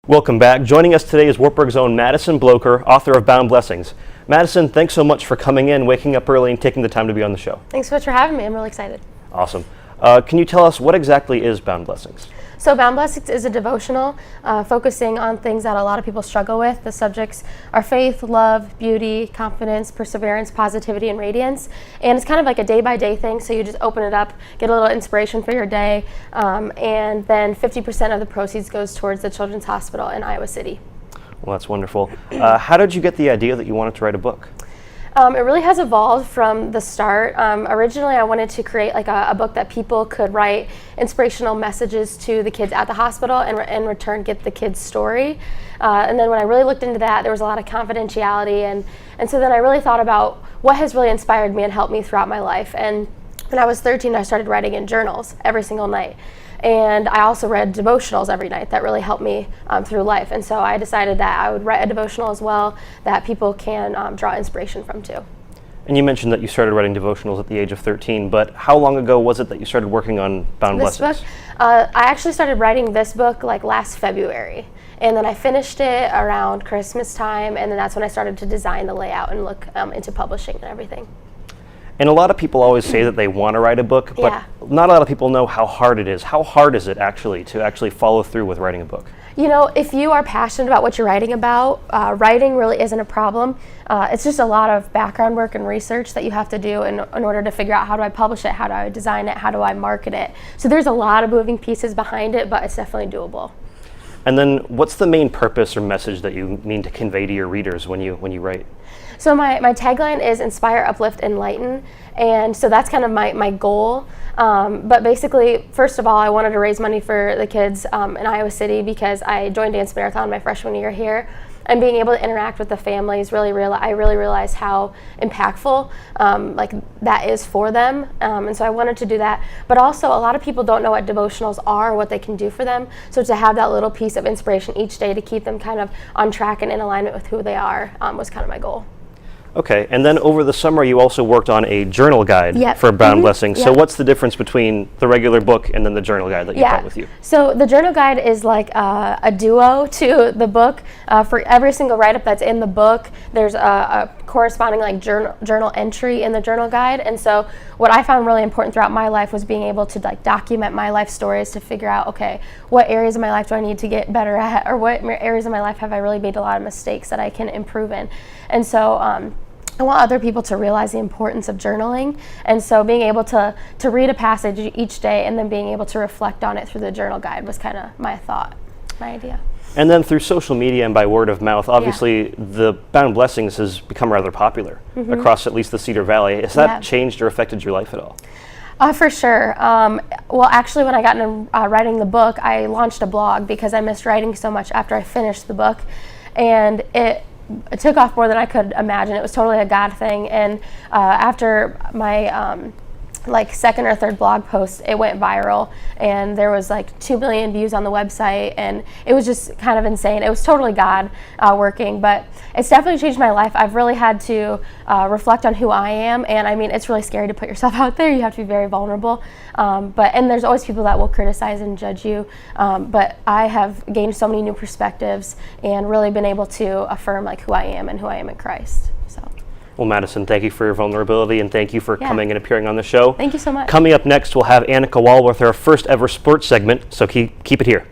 Welcome back. Joining us today is Wartburg's own Madison Bloker, author of Bound Blessings. Madison, thanks so much for coming in, waking up early, and taking the time to be on the show. Thanks so much for having me. I'm really excited. Awesome. Can you tell us what exactly is Bound Blessings? So Bound Blessings is a devotional focusing on things that a lot of people struggle with. The subjects are faith, love, beauty, confidence, perseverance, positivity, and radiance. And it's kind of like a day-by-day thing, so you just open it up, get a little inspiration for your day, and then 50% of the proceeds goes towards the Children's Hospital in Iowa City. Well, that's wonderful. How did you get the idea that you wanted to write a book? It really has evolved from the start. Originally, I wanted to create like a book that people could write inspirational messages to the kids at the hospital and in return get the kids' story. And then when I really looked into that, there was a lot of confidentiality. And so then I really thought about what has really inspired me and helped me throughout my life. And when I was 13, I started writing in journals every single night. And I also read devotionals every night that really helped me through life. And so I decided that I would write a devotional as well that people can draw inspiration from too. And you mentioned that you started writing devotionals at the age of 13, but how long ago was it that you started working on Bound Blessings? This book, I actually started writing this book like last February. And then I finished it around Christmas time, and then that's when I started to design the layout and look into publishing and everything. And a lot of people always say that they want to write a book, but not a lot of people know how hard it is. How hard is it actually to follow through with writing a book? You know, if you are passionate about what you're writing about, writing really isn't a problem. It's just a lot of background work and research that you have to do in order to figure out how do I publish it, how do I design it, how do I market it. So there's a lot of moving pieces behind it, but it's definitely doable. And then what's the main purpose or message that you mean to convey to your readers when you write? So my tagline is inspire, uplift, enlighten. And so that's kind of my goal. But basically, first of all, I wanted to raise money for the kids in Iowa City because I joined Dance Marathon my freshman year here. And being able to interact with the families, I really realized how impactful like that is for them. And so I wanted to do that. But also, a lot of people don't know what devotionals are, what they can do for them. So to have that little piece of inspiration each day to keep them kind of on track and in alignment with who they are was kind of my goal. Okay, and then over the summer you also worked on a journal guide for Bound Blessings. So what's the difference between the regular book and then the journal guide that you brought with you? So the journal guide is like a duo to the book. For every single write-up that's in the book, there's a corresponding like journal entry in the journal guide. And so what I found really important throughout my life was being able to like document my life stories to figure out, okay, what areas of my life do I need to get better at, or what areas of my life have I really made a lot of mistakes that I can improve in. And so I want other people to realize the importance of journaling, and so being able to read a passage each day and then being able to reflect on it through the journal guide was kind of my idea. And then through social media and by word of mouth, obviously the Bound Blessings has become rather popular across at least the Cedar Valley. Has that changed or affected your life at all? For sure. Well, actually, when I got into writing the book, I launched a blog because I missed writing so much after I finished the book, and it took off more than I could imagine. It was totally a God thing. And after my like second or third blog post, it went viral, and there was like 2 million views on the website, and it was just kind of insane. It was totally God working, but it's definitely changed my life. I've really had to reflect on who I am, and I mean, it's really scary to put yourself out there. You have to be very vulnerable, and there's always people that will criticize and judge you, but I have gained so many new perspectives and really been able to affirm like who I am and who I am in Christ. Well, Madison, thank you for your vulnerability, and thank you for coming and appearing on the show. Thank you so much. Coming up next, we'll have Annika Wall with our first ever sports segment, so keep it here.